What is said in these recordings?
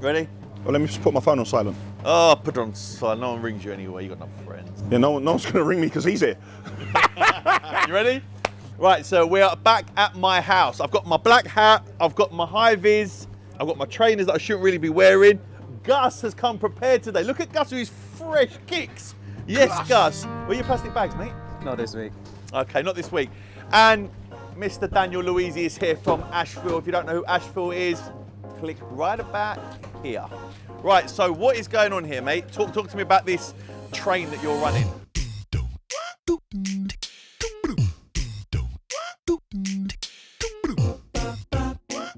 Ready? Well, let me just put my phone on silent. Oh, put it on silent. No one rings you anyway. You got no friends. Yeah, no one's going to ring me because he's here. You ready? Right, so we are back at my house. I've got my black hat, I've got my high-vis, I've got my trainers that I shouldn't really be wearing. Gus has come prepared today. Look at Gus with his fresh kicks. Yes, Gus. Where are your plastic bags, mate? Not this week. Okay, not this week. And Mr. Daniel Louisy is here from Ashville. If you don't know who Ashville is, click right about here. Right, so what is going on here, mate? Talk to me about this train that you're running.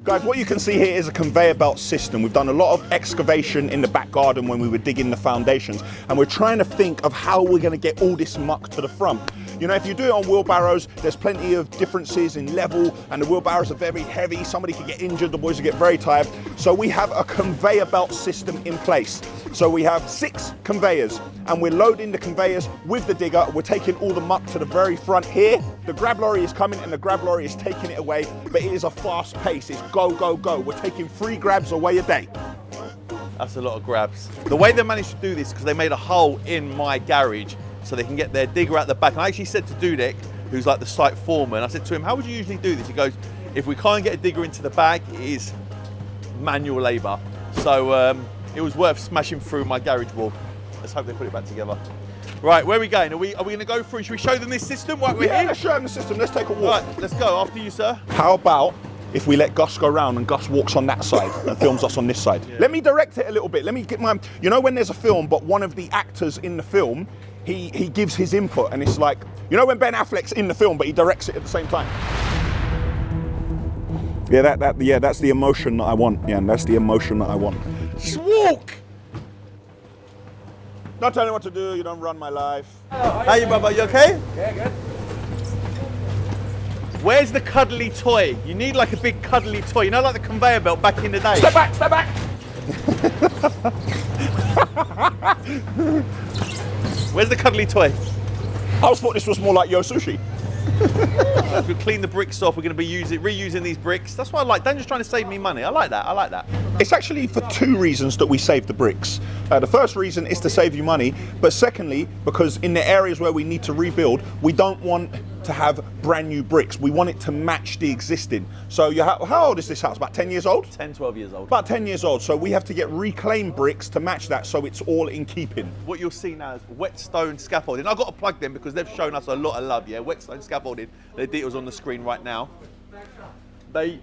Guys, what you can see here is a conveyor belt system. We've done a lot of excavation in the back garden when we were digging the foundations, and we're trying to think of how we're going to get all this muck to the front. You know, if you do it on wheelbarrows, there's plenty of differences in level, and the wheelbarrows are very heavy. Somebody could get injured, the boys will get very tired. So we have a conveyor belt system in place. So we have 6 conveyors, and we're loading the conveyors with the digger. We're taking all the muck to the very front here. The grab lorry is coming, and the grab lorry is taking it away, but it is a fast pace. It's go, go, go. We're taking 3 grabs away a day. That's a lot of grabs. The way they managed to do this, because they made a hole in my garage so they can get their digger out the back. And I actually said to Dudek, who's like the site foreman, I said to him, how would you usually do this? He goes, if we can't get a digger into the back, it is manual labour. So it was worth smashing through my garage wall. Let's hope they put it back together. Right, where are we going? Are we going to go through? Should we show them this system? Right, we're here? Let's show them the system. Let's take a walk. Right, let's go. After you, sir. How about if we let Gus go round and Gus walks on that side and films us on this side? Yeah. Let me direct it a little bit. Let me get my, you know when there's a film, but one of the actors in the film, he gives his input, and it's like, you know when Ben Affleck's in the film, but he directs it at the same time? Yeah, that's the emotion that I want. Yeah, and that's the emotion that I want. Just walk! Not telling you what to do, you don't run my life. Hello, how you, brother? You okay? Yeah, good. Where's the cuddly toy? You need like a big cuddly toy. You know, like the conveyor belt back in the day. Step back, step back! Where's the cuddly toy? I always thought this was more like Yo Sushi. We'll clean the bricks off. We're going to be reusing these bricks. That's what I like. Daniel's trying to save me money. I like that. I like that. It's actually for 2 reasons that we save the bricks. The first reason is to save you money, but secondly, because in the areas where we need to rebuild, we don't want to have brand new bricks. We want it to match the existing. So how old is this house? About 10 years old? 10, 12 years old. About 10 years old. So we have to get reclaimed bricks to match that, so it's all in keeping. What you'll see now is Whetstone Scaffolding. I've got to plug them because they've shown us a lot of love, yeah? Whetstone Scaffolding. Their details on the screen right now. They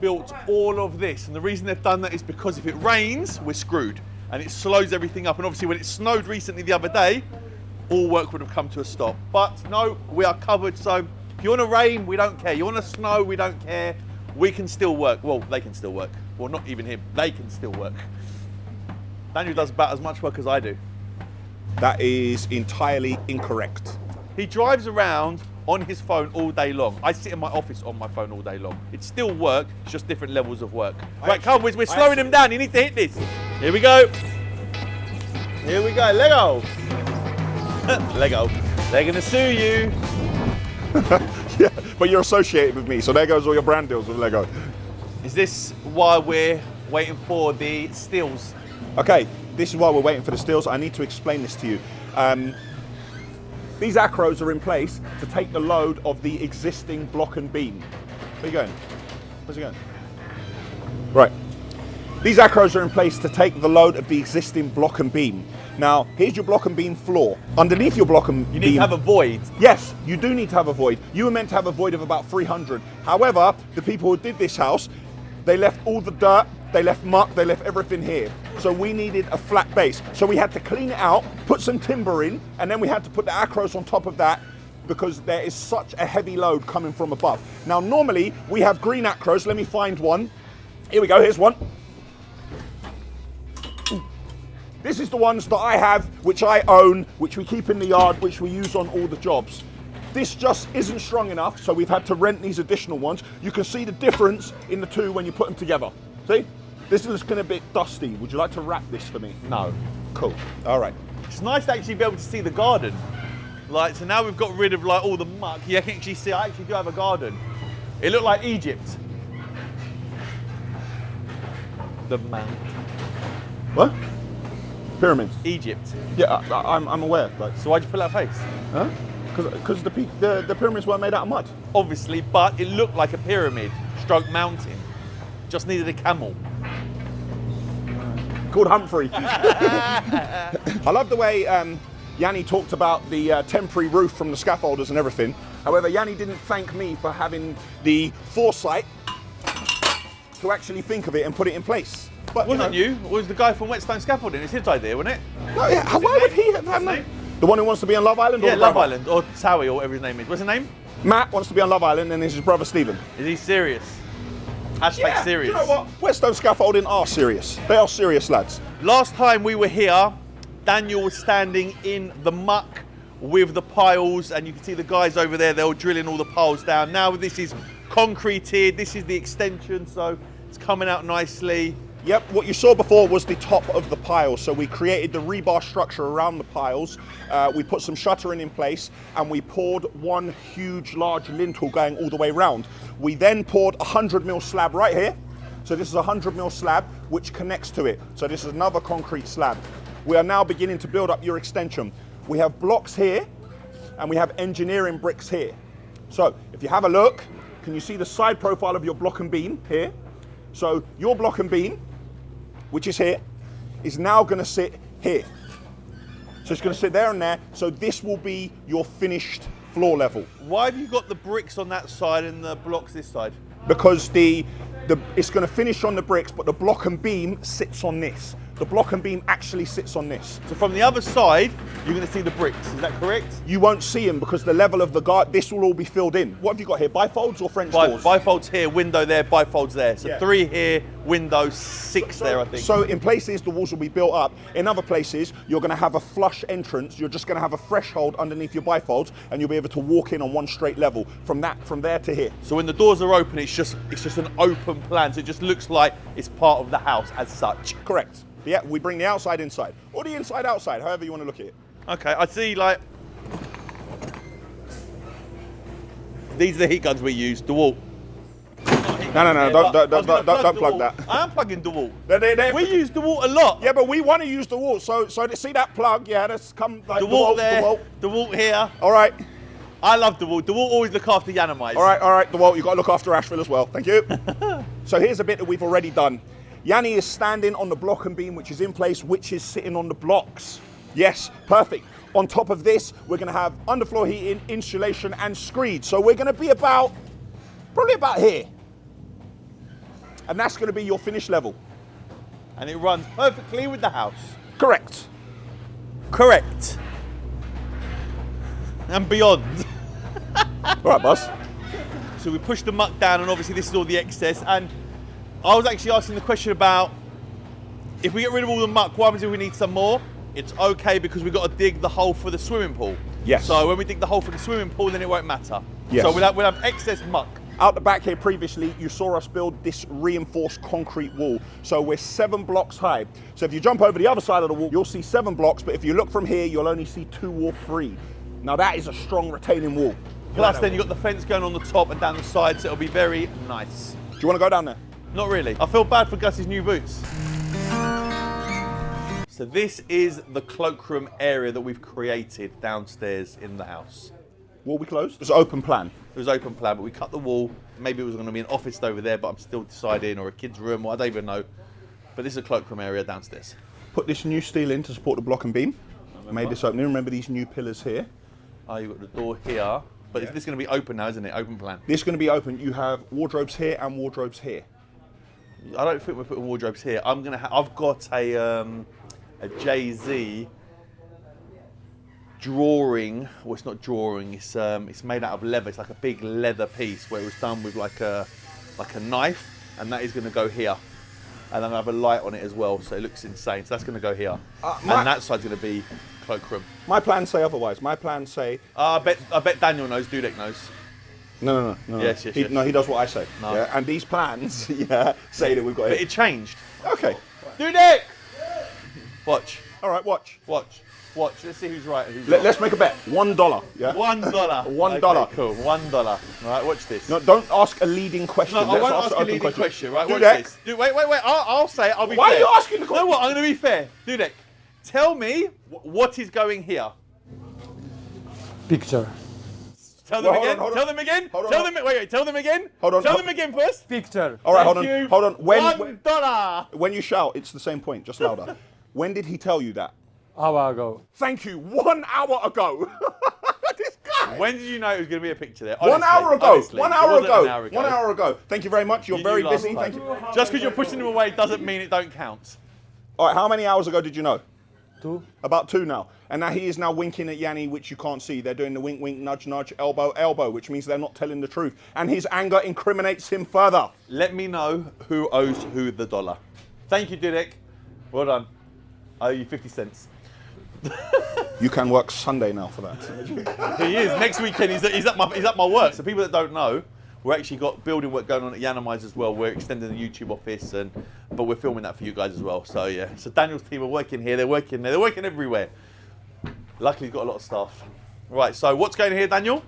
built all of this, and the reason they've done that is because if it rains, we're screwed, and it slows everything up. And obviously when it snowed recently the other day, all work would have come to a stop. But no, we are covered, so if you want to rain, we don't care. You want to snow, we don't care. We can still work. Well, they can still work. Well, not even him. They can still work. Daniel does about as much work as I do. That is entirely incorrect. He drives around on his phone all day long. I sit in my office on my phone all day long. It's still work, it's just different levels of work. Right, come, we're slowing him down. You need to hit this. Here we go. Here we go, Lego. Lego. They're gonna sue you. Yeah, but you're associated with me, so there goes all your brand deals with Lego. Is this why we're waiting for the steels? Okay, this is why we're waiting for the steels. I need to explain this to you. These acros are in place to take the load of the existing block and beam. Where are you going? Where's he going? Right. These acros are in place to take the load of the existing block and beam. Now, here's your block and beam floor. Underneath your block and beam... You need to have a void. Yes, you do need to have a void. You were meant to have a void of about 300. However, the people who did this house, they left all the dirt, they left muck, they left everything here. So we needed a flat base. So we had to clean it out, put some timber in, and then we had to put the acros on top of that because there is such a heavy load coming from above. Now, normally we have green acros. Let me find one. Here we go, here's one. This is the ones that I have, which I own, which we keep in the yard, which we use on all the jobs. This just isn't strong enough, so we've had to rent these additional ones. You can see the difference in the two when you put them together. See? This is looking a bit dusty. Would you like to wrap this for me? No. Cool. All right. It's nice to actually be able to see the garden. Like, so now we've got rid of like all the muck. You can actually see, I actually do have a garden. It looked like Egypt. The man. What? Pyramids. Egypt. Yeah, I'm aware. Like, So why'd you pull that face? huh? Because the pyramids weren't made out of mud. Obviously, but it looked like a pyramid, stroke mountain. Just needed a camel. Called Humphrey. I love the way Yianni talked about the temporary roof from the scaffolders and everything. However, Yianni didn't thank me for having the foresight to actually think of it and put it in place. But Wasn't you? It was the guy from Whetstone Scaffolding. It's his idea, wasn't it? No, yeah, why would he have that? The one who wants to be on Love Island? Or Yeah, the Love brother? Island, or Towie, or whatever his name is. What's his name? Matt wants to be on Love Island, and this is his brother Stephen. Is he serious? Hashtag Yeah, serious. you know what? Whetstone Scaffolding are serious. They are serious lads. Last time we were here, Daniel was standing in the muck with the piles, and you can see the guys over there, they were drilling all the piles down. Now this is concreted, this is the extension, so it's coming out nicely. Yep, what you saw before was the top of the pile. So we created the rebar structure around the piles. We put some shuttering in place, and we poured one huge, large lintel going all the way round. We then poured a 100mm slab right here. So this is a 100mm slab, which connects to it. So this is another concrete slab. We are now beginning to build up your extension. We have blocks here, and we have engineering bricks here. So if you have a look, can you see the side profile of your block and beam here? So your block and beam, which is here, is now going to sit here. So it's going to sit there and there. So this will be your finished floor level. Why have you got the bricks on that side and the blocks this side? Because it's going to finish on the bricks, but the block and beam sits on this. The block and beam actually sits on this. So from the other side, you're going to see the bricks. Is that correct? You won't see them because the level of the guard, this will all be filled in. What have you got here? Bifolds or French doors? Bifolds here, window there, bifolds there. So Yeah. 3 here, window 6 there, I think. So in places, the walls will be built up. In other places, you're going to have a flush entrance. You're just going to have a threshold underneath your bifolds, and you'll be able to walk in on one straight level from there to here. So when the doors are open, it's just an open plan. So it just looks like it's part of the house as such. Correct. Yeah, we bring the outside inside, or the inside outside, however you want to look at it. Okay, I see, like, these are the heat guns we use, DeWalt. No, don't plug that. I am plugging DeWalt. They- We use DeWalt a lot. Yeah, but we want to use the wall. So to see that plug, yeah, let's come like DeWalt there, DeWalt. DeWalt here. All right, I love DeWalt. DeWalt always look after Yiannimize. all right, DeWalt, you've got to look after Ashville as well. Thank you. So here's a bit that we've already done. Yianni is standing on the block and beam, which is in place, which is sitting on the blocks. Yes, perfect. On top of this, we're going to have underfloor heating, insulation, and screed. So we're going to be probably about here. And that's going to be your finished level. And it runs perfectly with the house. Correct. Correct. And beyond. All right, boss. So we push the muck down, and obviously this is all the excess. And I was actually asking the question about if we get rid of all the muck, what happens if we need some more? It's okay because we've got to dig the hole for the swimming pool. Yes. So when we dig the hole for the swimming pool, then it won't matter. Yes. So we'll have excess muck. Out the back here previously, you saw us build this reinforced concrete wall. So we're 7 blocks high. So if you jump over the other side of the wall, you'll see 7 blocks, but if you look from here, you'll only see 2 or 3. Now that is a strong retaining wall. Plus then you've got the fence going on the top and down the sides, so it'll be very nice. Do you want to go down there? Not really. I feel bad for Gus's new boots. So this is the cloakroom area that we've created downstairs in the house. Wall we closed? It's an open plan. It was open plan, but we cut the wall. Maybe it was going to be an office over there, but I'm still deciding, or a kid's room, or I don't even know. But this is a cloakroom area downstairs. Put this new steel in to support the block and beam. Made this opening. Remember these new pillars here? Oh, you've got the door here. But this is going to be open now, isn't it? Open plan. This is going to be open. You have wardrobes here and wardrobes here. I don't think we're putting wardrobes here. I've got a Jay-Z drawing. Well, it's not drawing. It's made out of leather. It's like a big leather piece where it was done with like a knife, and that is going to go here. And I'm going to have a light on it as well, so it looks insane. So that's going to go here, and that side's going to be cloakroom. My plans say otherwise. My plans say. I bet Daniel knows. Dudek knows. No. Yes. No, he does what I say. No. Yeah, and these plans, say that we've got But it. it changed. Okay. Dudek! Watch. All right, watch. Watch. Let's see who's right and who's Let's make a bet. $1. Yeah. $1. $1. Okay, cool. $1. All right, watch this. No, don't ask a leading question. No, I Let's won't ask a an leading question. Right, watch Dudek. this. Wait. I'll say it. I'll be Why fair. are you asking the question? No, what? I'm going to be fair. Dudek, tell me what is going here. Picture. Tell them Well, again. hold on. Tell them again. Hold on. Tell them. Wait. Tell them again. Hold on. Tell them again first. Picture. All right, Thank hold on. you. When $1. when you shout, it's the same point, just louder. When did he tell you that? Hour ago. Thank you. 1 hour ago. This guy. When did you know it was going to be a picture there? 1 hour ago. Honestly, 1 it hour wasn't ago. an hour ago. 1 hour ago. Thank you very much. You're You very knew last busy. time. Thank you. Just because you're pushing them away doesn't mean it don't count. All right, how many hours ago did you know? 2. About 2 now. And now he is now winking at Yianni, which you can't see. They're doing the wink, wink, nudge, nudge, elbow, elbow, which means they're not telling the truth. And his anger incriminates him further. Let me know who owes who the dollar. Thank you, Dudek. Well done. I owe you 50 cents. You can work Sunday now for that. He is. Next weekend, he's at my work. So people that don't know, we're actually got building work going on at Yiannimize as well. We're extending the YouTube office, but we're filming that for you guys as well. So yeah. So Daniel's team are working here. They're working there. They're working everywhere. Luckily, he's got a lot of staff. Right. So what's going here, Daniel?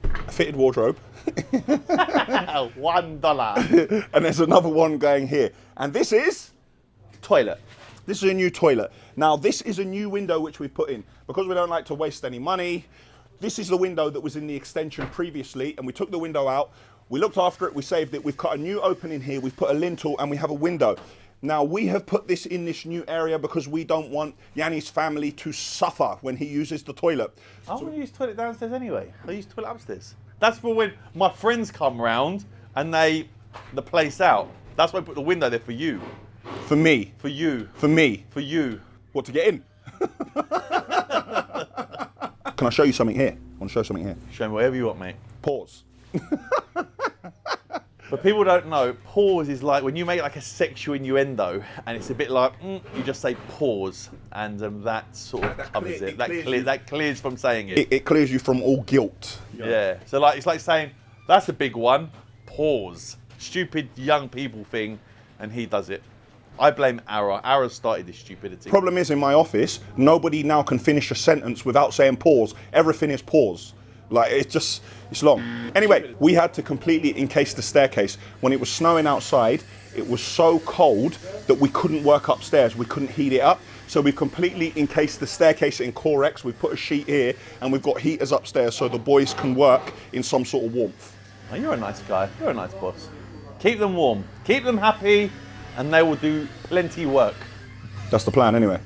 A fitted wardrobe. $1. And there's another one going here. And this is? Toilet. This is a new toilet. Now, this is a new window which we've put in. Because we don't like to waste any money, this is the window that was in the extension previously, and we took the window out. We looked after it, we saved it. We've cut a new opening here, we've put a lintel, and we have a window. Now, we have put this in this new area because we don't want Yianni's family to suffer when he uses the toilet. I want to use toilet downstairs anyway. I use toilet upstairs. That's for when my friends come round and the place out. That's why I put the window there for you. For me. For you. For me. For you. What, to get in? Can I show you something here? I want to show something here. Show me whatever you want, mate. Pause. But people don't know, pause is like when you make like a sexual innuendo, and it's a bit like, you just say pause, and that sort of covers it. That clears from saying it. It clears you from all guilt. Yeah. So like it's like saying, that's a big one, pause. Stupid young people thing, and he does it. I blame Ara. Ara started this stupidity. Problem is, in my office, nobody now can finish a sentence without saying pause. Everything is pause. Like, it's long. Anyway, we had to completely encase the staircase. When it was snowing outside, it was so cold that we couldn't work upstairs. We couldn't heat it up. So we completely encased the staircase in Corex. We put a sheet here, and we've got heaters upstairs so the boys can work in some sort of warmth. Oh, you're a nice guy. You're a nice boss. Keep them warm. Keep them happy, and they will do plenty work. That's the plan, anyway.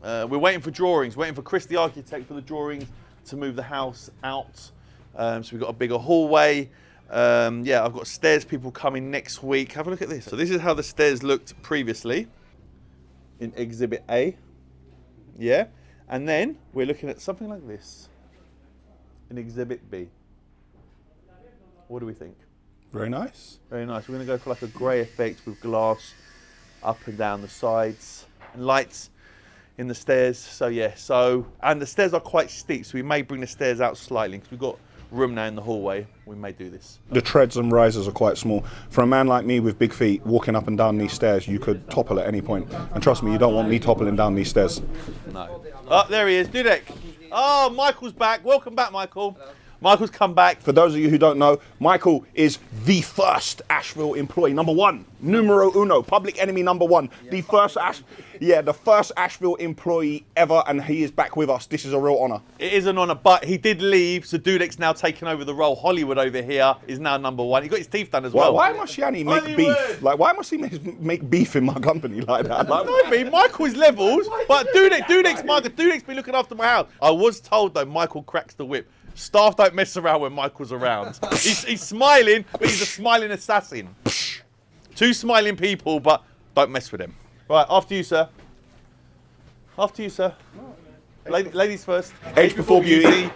We're waiting for drawings. Waiting for Chris, the architect, for the drawings to move the house out. So we've got a bigger hallway. Yeah, I've got stairs people coming next week. Have a look at this. So this is how the stairs looked previously in Exhibit A. Yeah. And then we're looking at something like this in Exhibit B. What do we think? Very nice. Very nice. We're going to go for like a grey effect with glass up and down the sides and lights in the stairs. So yeah, and the stairs are quite steep, so we may bring the stairs out slightly because we've got room now in the hallway. We may do this. The treads and risers are quite small. For a man like me with big feet walking up and down these stairs, you could topple at any point. And trust me, you don't want me toppling down these stairs. No. Oh, there he is, Dudek. Oh, Michael's back. Welcome back, Michael. Michael's come back. For those of you who don't know, Michael is the first Ashville employee, number one, numero uno, public enemy number one, the first Ashville employee ever, and he is back with us. This is a real honour. It is an honour, but he did leave, so Dudek's now taking over the role. Hollywood over here is now number one. He got his teeth done as well. Why must Yianni make beef? Like, why must he make beef in my company like that? Like, No, I mean, Michael's levels, but Dudek's been looking after my house. I was told though, Michael cracks the whip. Staff don't mess around when Michael's around. He's smiling, but he's a smiling assassin. Two smiling people, but don't mess with him. Right, after you, sir. After you, sir. Ladies first. Age before beauty.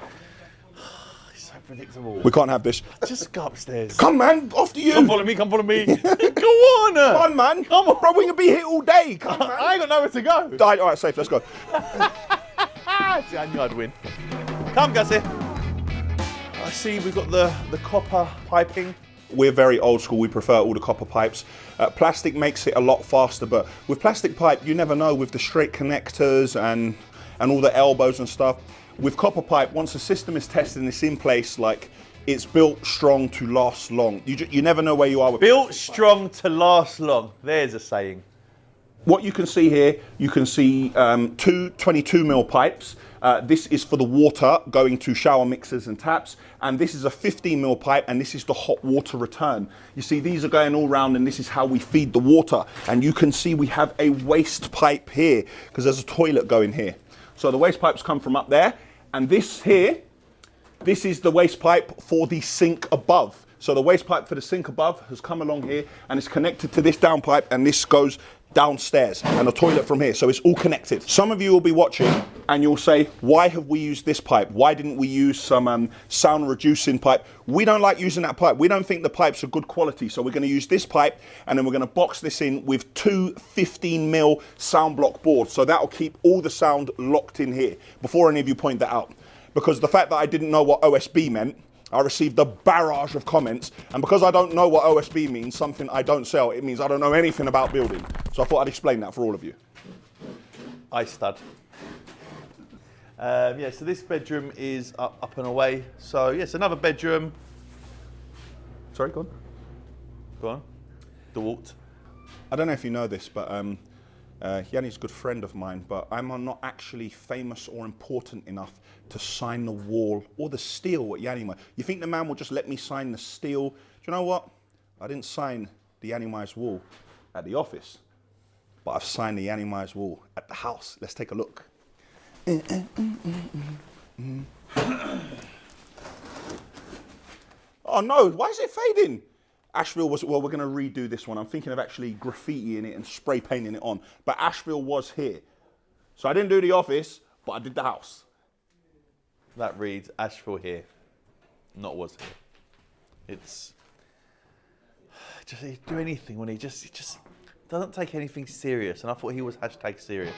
He's so predictable. we can't have this. Just go upstairs. Come, man, after you. Come follow me, come follow me. Go on. Come on, man. Come on. Bro, we're going to be here all day. Come on, man. I ain't got nowhere to go. All right, safe, let's go. See, I knew I'd win. Come, Gussie. I see we've got the copper piping we're very old school. We prefer all the copper pipes. Plastic makes it a lot faster, but with plastic pipe, you never know with the straight connectors and all the elbows and stuff. With copper pipe, once the system is tested and it's in place, like, it's built strong to last long. You never know where you are with built strong to last long. There's a saying. What you can see here, you can see two 22mm pipes. This is for the water going to shower mixers and taps. And this is a 15mm pipe, and this is the hot water return. You see, these are going all round, and this is how we feed the water. And you can see we have a waste pipe here, because there's a toilet going here. So the waste pipes come from up there. And this here, this is the waste pipe for the sink above. So the waste pipe for the sink above has come along here, and it's connected to this down pipe, and this goes downstairs, and the toilet from here. So it's all connected. Some of you will be watching and you'll say, why have we used this pipe? Why didn't we use some sound reducing pipe? We don't like using that pipe. We don't think the pipes are good quality. So we're going to use this pipe, and then we're going to box this in with two 15mm sound block boards. So that'll keep all the sound locked in here before any of you point that out. Because the fact that I didn't know what OSB meant, I received a barrage of comments, and because I don't know what OSB means, something I don't sell, it means I don't know anything about building. So I thought I'd explain that for all of you. Ice stud. Yeah, so this bedroom is up and away. So yes, another bedroom. Sorry, go on. Go on. DeWalt. I don't know if you know this, but Yianni's a good friend of mine, but I'm not actually famous or important enough to sign the wall or the steel at Yiannimize. You think the man will just let me sign the steel? Do you know what? I didn't sign the Yiannimize wall at the office, but I've signed the Yiannimize wall at the house. Let's take a look. Oh no, why is it fading? Ashville was, well, we're going to redo this one. I'm thinking of actually graffitiing it and spray painting it on. But Ashville was here. So I didn't do the office, but I did the house. That reads Ashville here, not was here. It's just, he'd do anything when he just doesn't take anything serious. And I thought he was #serious.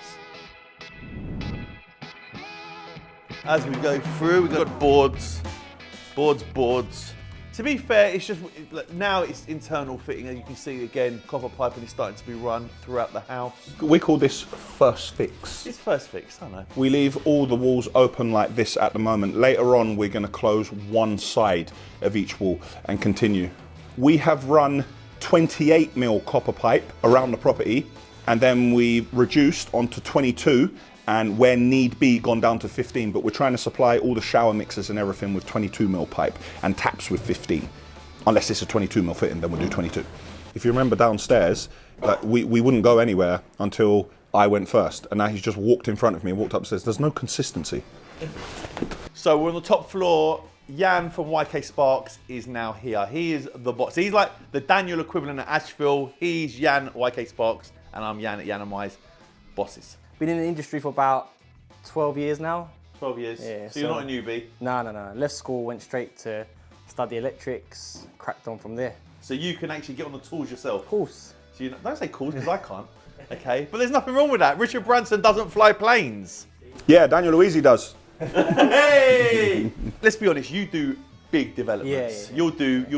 As we go through, we've got boards. To be fair, it's just, now it's internal fitting, and you can see again, copper piping is starting to be run throughout the house. We call this first fix. It's first fix, I know. We leave all the walls open like this at the moment. Later on, we're going to close one side of each wall and continue. We have run 28mm copper pipe around the property, and then we've reduced onto 22, and where need be gone down to 15, but we're trying to supply all the shower mixers and everything with 22mm pipe and taps with 15. Unless it's a 22mm fitting, then we'll do 22. If you remember downstairs, we wouldn't go anywhere until I went first, and now he's just walked in front of me and walked upstairs. There's no consistency. So we're on the top floor. Jan from YK Sparks is now here. He is the boss. He's like the Daniel equivalent at Ashville. He's Jan at YK Sparks, and I'm Jan at Yiannimize. Bosses. Been in the industry for about 12 years now. 12 years. Yeah, so you're not a newbie? No. Left school, went straight to study electrics, cracked on from there. So you can actually get on the tools yourself? Of course. So don't say cool, because I can't. Okay, but there's nothing wrong with that. Richard Branson doesn't fly planes. Yeah, Daniel Louisy does. Hey! Let's be honest, you do big developments. Yeah. You'll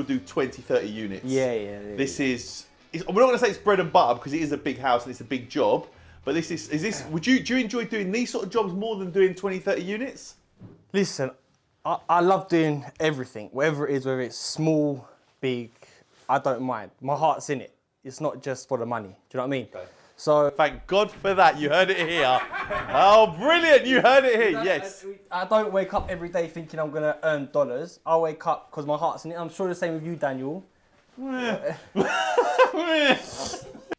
do 20, 30 units. Yeah. This is, we're not going to say it's bread and butter because it is a big house and it's a big job. But do you enjoy doing these sort of jobs more than doing 20, 30 units? Listen, I love doing everything, whatever it is, whether it's small, big, I don't mind. My heart's in it. It's not just for the money. Do you know what I mean? Okay. So thank God for that. You heard it here. Oh, brilliant. You heard it here. Yes. I don't wake up every day thinking I'm going to earn dollars. I wake up because my heart's in it. I'm sure the same with you, Daniel.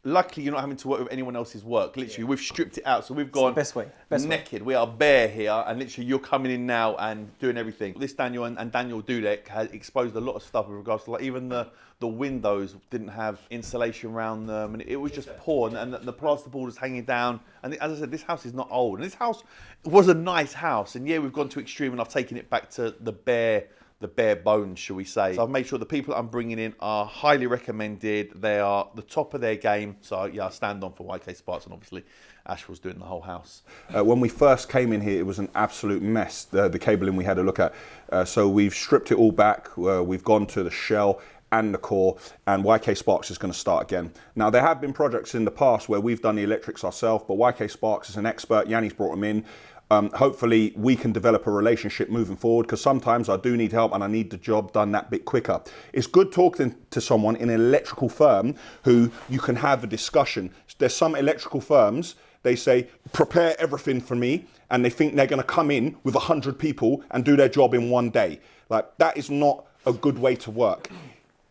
Luckily, you're not having to work with anyone else's work. Literally, we've stripped it out. So we've gone best way. Naked. We are bare here. And literally, you're coming in now and doing everything. This Daniel and Daniel Dudek has exposed a lot of stuff with regards to, like, even the windows didn't have insulation around them. And it was just poor. And the plasterboard was hanging down. And as I said, this house is not old. And this house was a nice house. And yeah, we've gone to extreme and I've taken it back to the bare bones, shall we say. So I've made sure the people I'm bringing in are highly recommended. They are the top of their game. So yeah, I stand on for YK Sparks, and obviously Ashville's doing the whole house. When we first came in here, it was an absolute mess, the cabling we had to look at. So we've stripped it all back. We've gone to the shell, and the core, and YK Sparks is going to start again. Now, there have been projects in the past where we've done the electrics ourselves, but YK Sparks is an expert. Yianni's brought him in. Hopefully we can develop a relationship moving forward, because sometimes I do need help and I need the job done that bit quicker. It's good talking to someone in an electrical firm who you can have a discussion. There's some electrical firms, they say, prepare everything for me, and they think they're going to come in with 100 people and do their job in one day. Like, that is not a good way to work.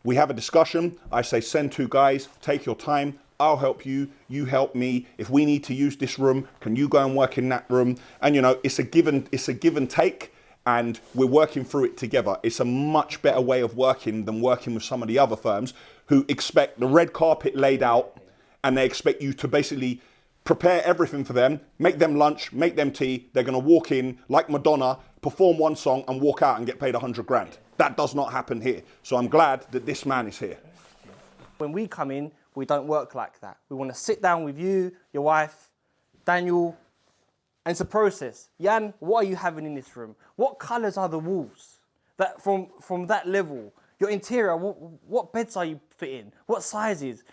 We have a discussion. I say, send 2 guys, take your time. I'll help you, you help me. If we need to use this room, can you go and work in that room? And you know, it's a give and take, and we're working through it together. It's a much better way of working than working with some of the other firms who expect the red carpet laid out, and they expect you to basically prepare everything for them, make them lunch, make them tea. They're gonna walk in like Madonna, perform one song and walk out and get paid 100 grand. That does not happen here. So I'm glad that this man is here. When we come in, we don't work like that. We want to sit down with you, your wife, Daniel, and it's a process. Jan, what are you having in this room? What colours are the walls? That from that level, your interior, what beds are you fitting? What sizes?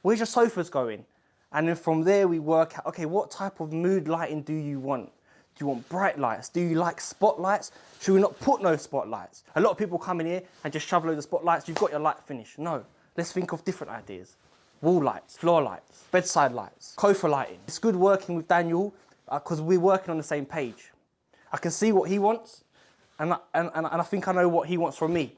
Where's your sofas going? And then from there we work out, okay, what type of mood lighting do you want? Do you want bright lights? Do you like spotlights? Should we not put no spotlights? A lot of people come in here and just shove loads of spotlights. You've got your light finish. No, let's think of different ideas. Wall lights, floor lights, bedside lights, Kofa lighting. It's good working with Daniel because we're working on the same page. I can see what he wants, and I think I know what he wants from me.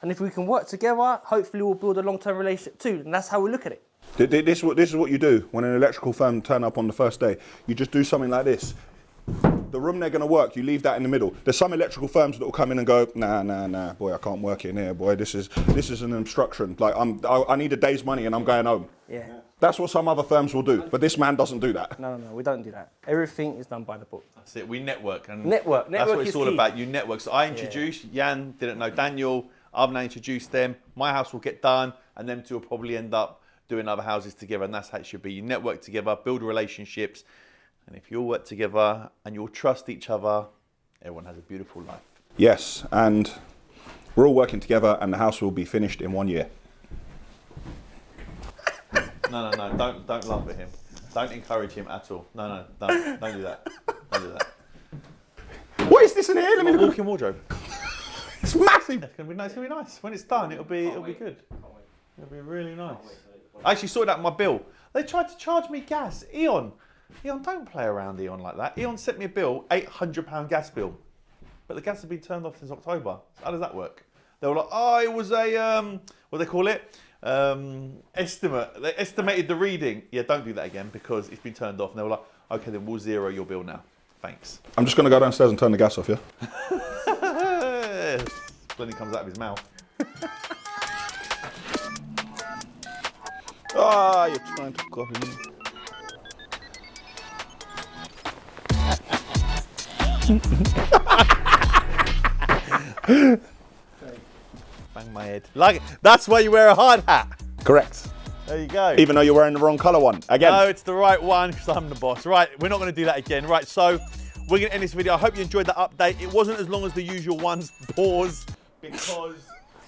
And if we can work together, hopefully we'll build a long-term relationship too, and that's how we look at it. This is what you do when an electrical firm turn up on the first day. You just do something like this. The room they're going to work, you leave that in the middle. There's some electrical firms that will come in and go, nah, boy, I can't work in here, boy. This is an obstruction. Like, I need a day's money and I'm going home. Yeah. That's what some other firms will do, but this man doesn't do that. No, we don't do that. Everything is done by the book. That's it. We network. And Network that's what it's all key. about. You network. So I introduced Jan, didn't know Daniel. I've now introduced them. My house will get done, and them two will probably end up doing other houses together, and that's how it should be. You network together, build relationships, and if you all work together and you'll trust each other, everyone has a beautiful life. Yes, and we're all working together, and the house will be finished in 1 year. No, don't laugh at him. Don't encourage him at all. No, don't do that. Don't do that. What is this in here? Let me look. Walk-in wardrobe. It's massive. It's gonna be nice. When it's done, it'll be good. It'll be really nice. I actually sorted out my bill. They tried to charge me gas. Eon, don't play around, Eon, like that. Eon sent me a bill, £800 gas bill. But the gas has been turned off since October. How does that work? They were like, oh, it was a, what do they call it? Estimate. They estimated the reading. Yeah, don't do that again because it's been turned off. And they were like, okay, then we'll zero your bill now. Thanks. I'm just going to go downstairs and turn the gas off, yeah? Plenty comes out of his mouth. Ah, you're trying to copy me. Bang my head. Like, that's why you wear a hard hat. Correct. There you go. Even though you're wearing the wrong colour one. Again. No, it's the right one because I'm the boss. Right, we're not going to do that again. Right, so we're going to end this video. I hope you enjoyed the update. It wasn't as long as the usual ones. Pause. Because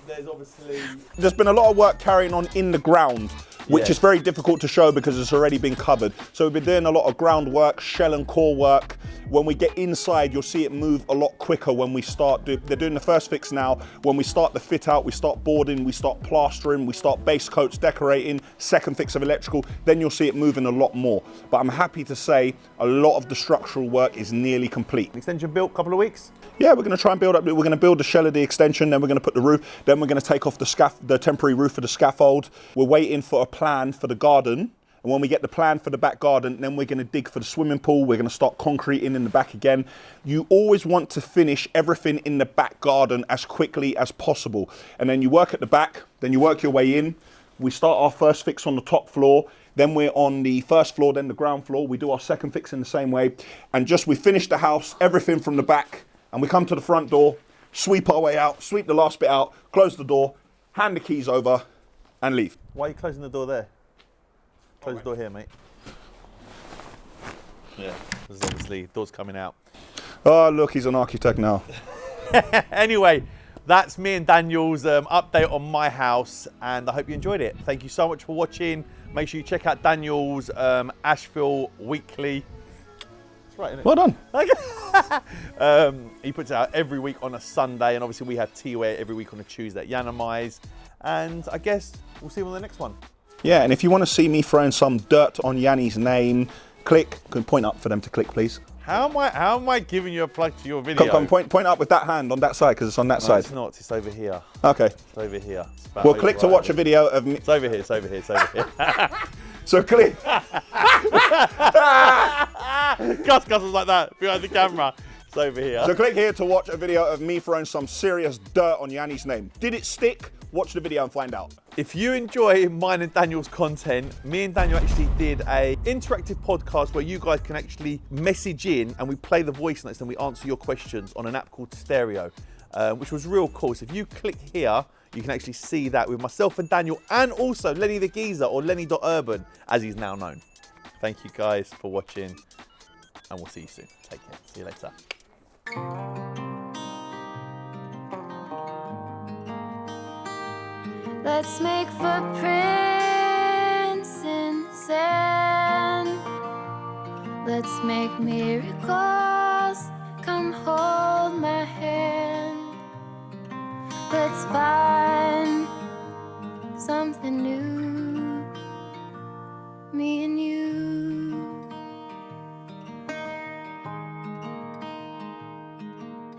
there's obviously... There's been a lot of work carrying on in the ground, which is very difficult to show because it's already been covered. So we've been doing a lot of groundwork, shell and core work. When we get inside, you'll see it move a lot quicker when we start. They're doing the first fix now. When we start the fit out, we start boarding, we start plastering, we start base coats, decorating, second fix of electrical, then you'll see it moving a lot more. But I'm happy to say a lot of the structural work is nearly complete. Extension built, couple of weeks? Yeah, we're going to try and build up. We're going to build the shell of the extension, then we're going to put the roof, then we're going to take off the temporary roof of the scaffold. We're waiting for a plan for the garden. And when we get the plan for the back garden, then we're going to dig for the swimming pool. We're going to start concreting in the back again. You always want to finish everything in the back garden as quickly as possible. And then you work at the back, then you work your way in. We start our first fix on the top floor. Then we're on the first floor, then the ground floor. We do our second fix in the same way. And just we finish the house, everything from the back. And we come to the front door, sweep our way out, sweep the last bit out, close the door, hand the keys over and leave. Why are you closing the door there? Close the door here, mate. Yeah, there's obviously doors coming out. Oh, look, he's an architect now. Anyway, that's me and Daniel's update on my house, and I hope you enjoyed it. Thank you so much for watching. Make sure you check out Daniel's Ashville Weekly. That's right, isn't it? Well done. He puts it out every week on a Sunday, and obviously we have T-Wear every week on a Tuesday at Yiannimize. And I guess we'll see you on the next one. Yeah, and if you want to see me throwing some dirt on Yianni's name, click. Can you point up for them to click, please? How am I giving you a plug to your video? Come, point up with that hand on that side, because it's on that side. It's not, it's over here. Okay. It's over here. Well, click to watch a video of me. It's over here, it's over here, it's over here. So click. Gus was like that, behind the camera. It's over here. So click here to watch a video of me throwing some serious dirt on Yianni's name. Did it stick? Watch the video and find out. If you enjoy mine and Daniel's content, me and Daniel actually did a interactive podcast where you guys can actually message in and we play the voice notes and we answer your questions on an app called Stereo, which was real cool. So if you click here, you can actually see that with myself and Daniel, and also Lenny the Geezer, or Lenny.urban, as he's now known. Thank you guys for watching, and we'll see you soon. Take care. See you later. Let's make footprints in sand. Let's make miracles.